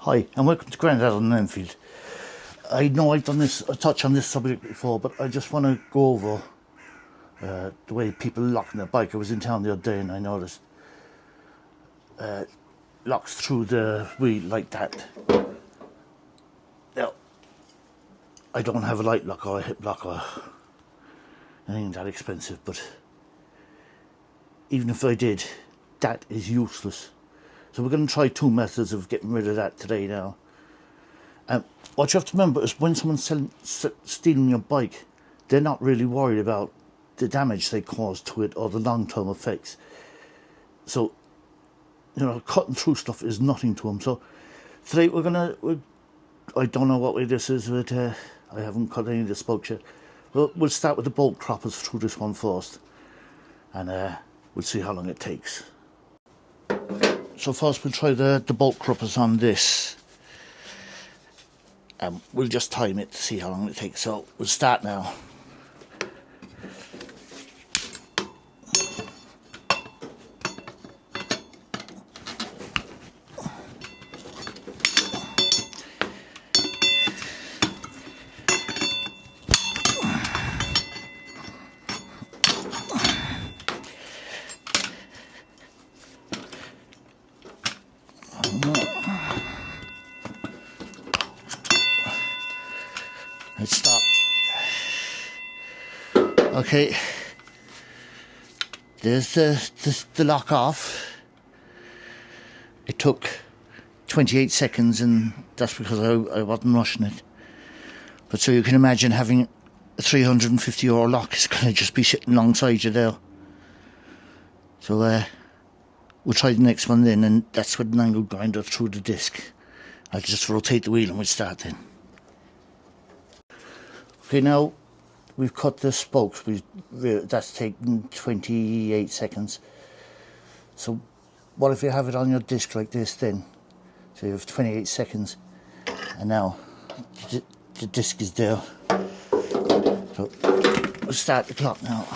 Hi, and welcome to Grandad on Enfield. I know I've done this, a touch on this subject before, but I just want to go over the way people lock their bike. I was in town the other day and I noticed locks through the wheel like that. Now, I don't have a light lock or a hip lock or anything that expensive, but even if I did, that is useless. So we're going to try two methods of getting rid of that today now. What you have to remember is when someone's stealing your bike, they're not really worried about the damage they cause to it or the long-term effects. So, you know, cutting through stuff is nothing to them. So today I don't know what way this is, but I haven't cut any of the spokes yet. But we'll start with the bolt croppers through this one first, and we'll see how long it takes. So first we'll try the bolt croppers on this. We'll just time it to see how long it takes. So we'll start now. Let's stop. Okay, there's the lock off. It took 28 seconds, and that's because I wasn't rushing it. But so you can imagine having a €350 lock is going to just be sitting alongside you there. So we'll try the next one then, and that's with an angle grinder through the disc. I'll just rotate the wheel and we'll start then. Okay, now we've cut the spokes. That's taken 28 seconds. So what if you have it on your disc like this then? So you have 28 seconds, and now the disc is there. So we'll start the clock now.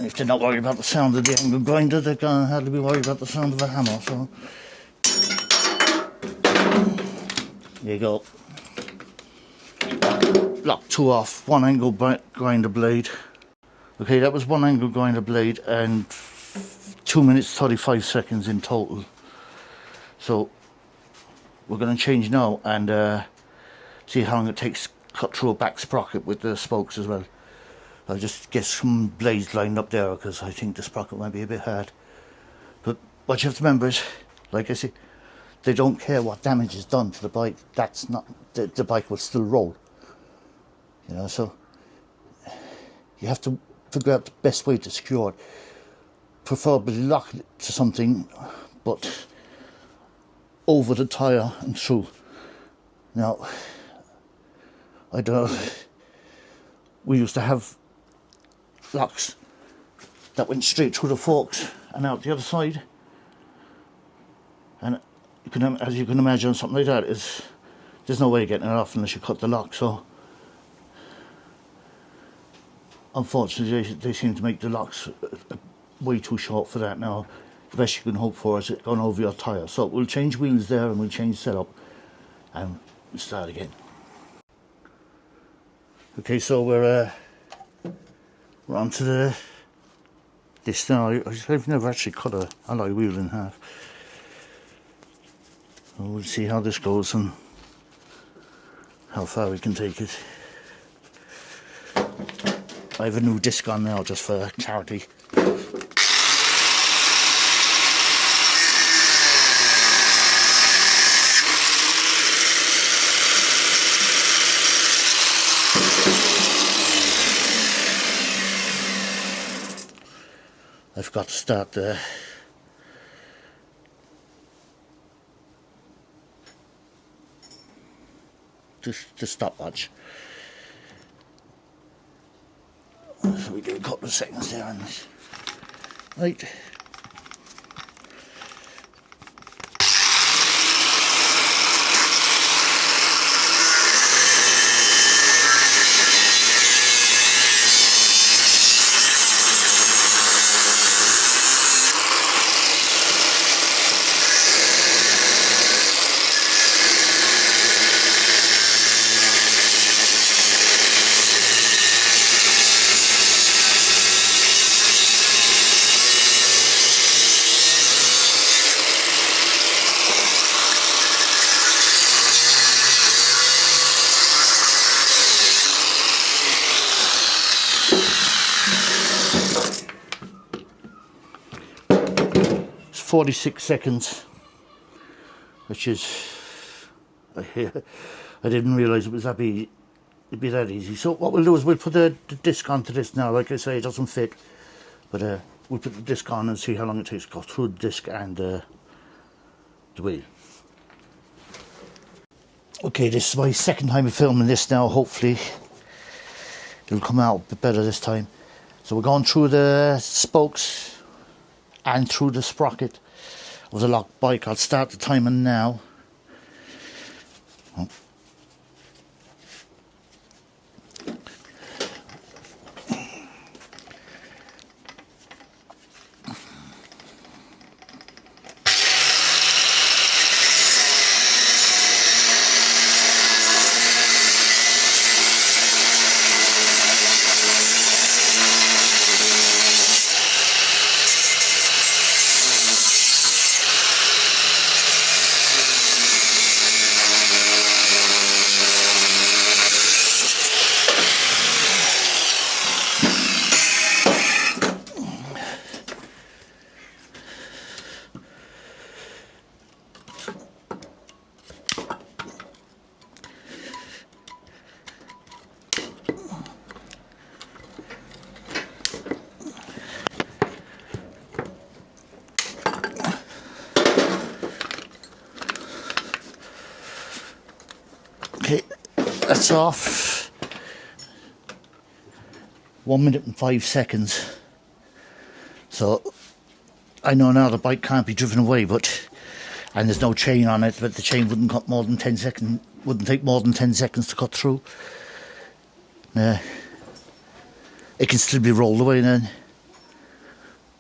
If they're not worried about the sound of the angle grinder, they're going to hardly be worried about the sound of a hammer. So there you go. Lock two off, one angle grinder blade. Okay, that was one angle grinder blade and 2 minutes 35 seconds in total. So we're going to change now and see how long it takes to cut through a back sprocket with the spokes as well. I'll just get some blades lined up there because I think the sprocket might be a bit hard. But what you have to remember is, like I say, they don't care what damage is done to the bike. That's not, the bike will still roll. You know, so you have to figure out the best way to secure it. Preferably lock it to something, but over the tyre and through. Now, I don't know, we used to have locks that went straight through the forks and out the other side, and you can, as you can imagine, something like that is there's no way of getting it off unless you cut the lock. So unfortunately they seem to make the locks way too short for that now. The best you can hope for is it going over your tyre. So we'll change wheels there and we'll change setup and we'll start again. Okay, so we're on to this now. I've never actually cut a alloy wheel in half. So we'll see how this goes and how far we can take it. I have a new disc on now just for clarity. I forgot to start the stopwatch. So we do a couple of seconds there on this. Right. It's 46 seconds, which is, I didn't realise it was it'd be that easy. So what we'll do is we'll put the disc onto this now. Like I say, it doesn't fit, but we'll put the disc on and see how long it takes to go through the disc and the wheel. Okay, this is my second time of filming this now. Hopefully it'll come out a bit better this time. So we're going through the spokes and through the sprocket of the locked bike. I'll start the timer now. Oh. Okay, that's off. 1 minute and 5 seconds. So I know now the bike can't be driven away, and there's no chain on it, but the chain wouldn't cut more than 10 seconds. Wouldn't take more than 10 seconds to cut through. It can still be rolled away then.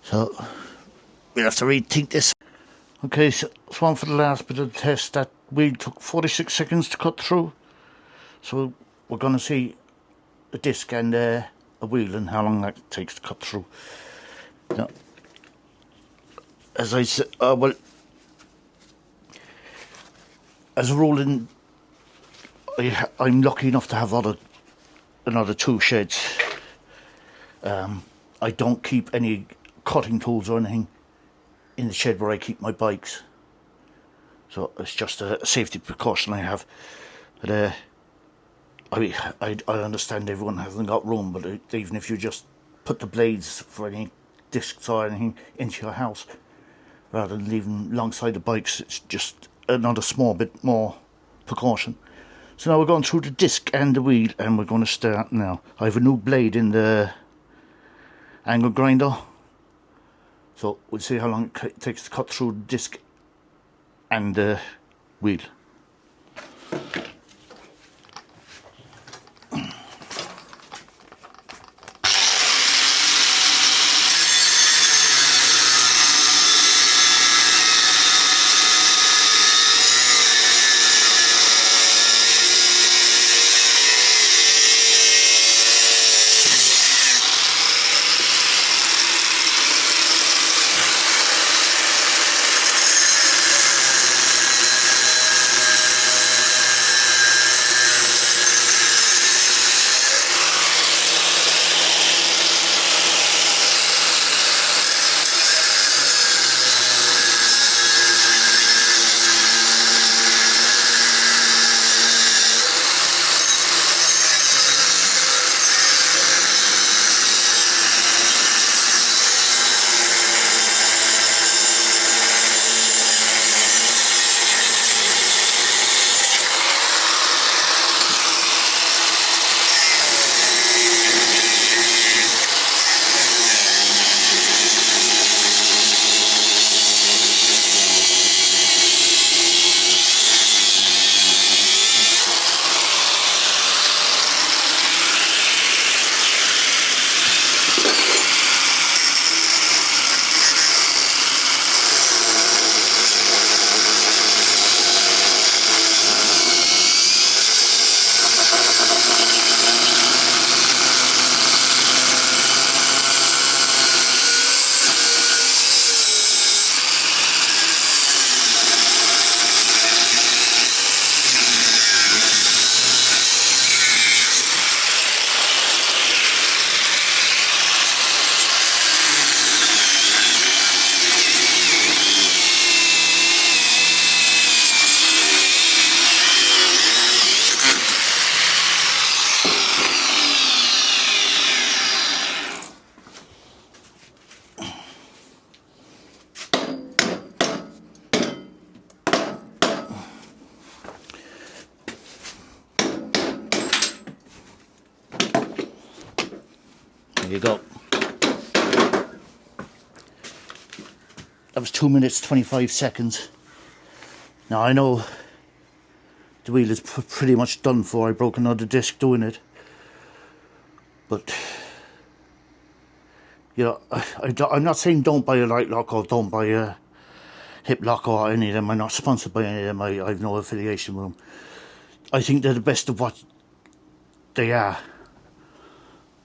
So we'll have to rethink this. Okay, so it's one for the last bit of the test. That wheel took 46 seconds to cut through. So we're going to see a disc and a wheel and how long that takes to cut through. Now, as I said, well, as a rule, I'm lucky enough to have another 2 sheds. I don't keep any cutting tools or anything in the shed where I keep my bikes, so it's just a safety precaution I have. But I understand everyone hasn't got room, but even if you just put the blades for any discs or anything into your house rather than leaving alongside the bikes, it's just another small bit more precaution. So now we're going through the disc and the wheel, and we're going to start now. I have a new blade in the angle grinder, so we'll see how long it takes to cut through the disc and the wheel. There you go. That was 2 minutes 25 seconds. Now I know the wheel is pretty much done for. I broke another disc doing it, but you know, I'm not saying don't buy a light lock or don't buy a hip lock or any of them. I'm not sponsored by any of them. I have no affiliation with them. I think they're the best of what they are,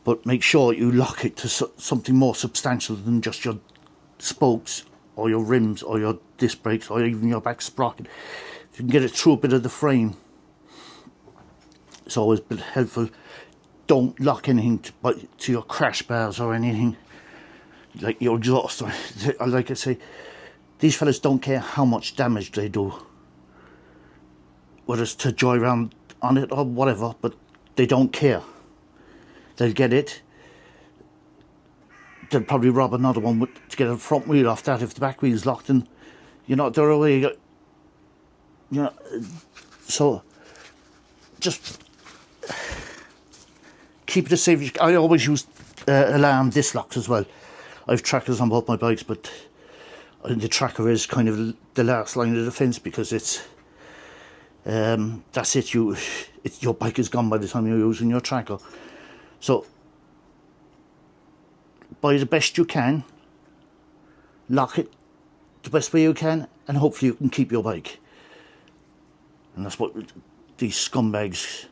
but make sure you lock it to something more substantial than just your spokes or your rims or your disc brakes or even your back sprocket. If you can get it through a bit of the frame, it's always been helpful. Don't lock anything to your crash bars or anything, like your exhaust. Like I say, these fellas don't care how much damage they do, whether it's to joy around on it or whatever, but they don't care. They'll get it. They'll probably rob another one to get a front wheel off that if the back wheel's locked, and you know they're away. You know, so just keep it as safe as you can. I always use alarm disc locks as well. I've trackers on both my bikes, but the tracker is kind of the last line of defence, because it's that's it. Your bike is gone by the time you're using your tracker. So buy the best you can, lock it the best way you can, and hopefully you can keep your bike. And that's what these scumbags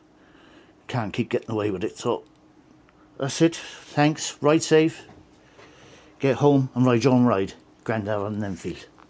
can't keep getting away with it. So that's it. Thanks. Ride safe. Get home and ride your own ride. Grandad on Enfield.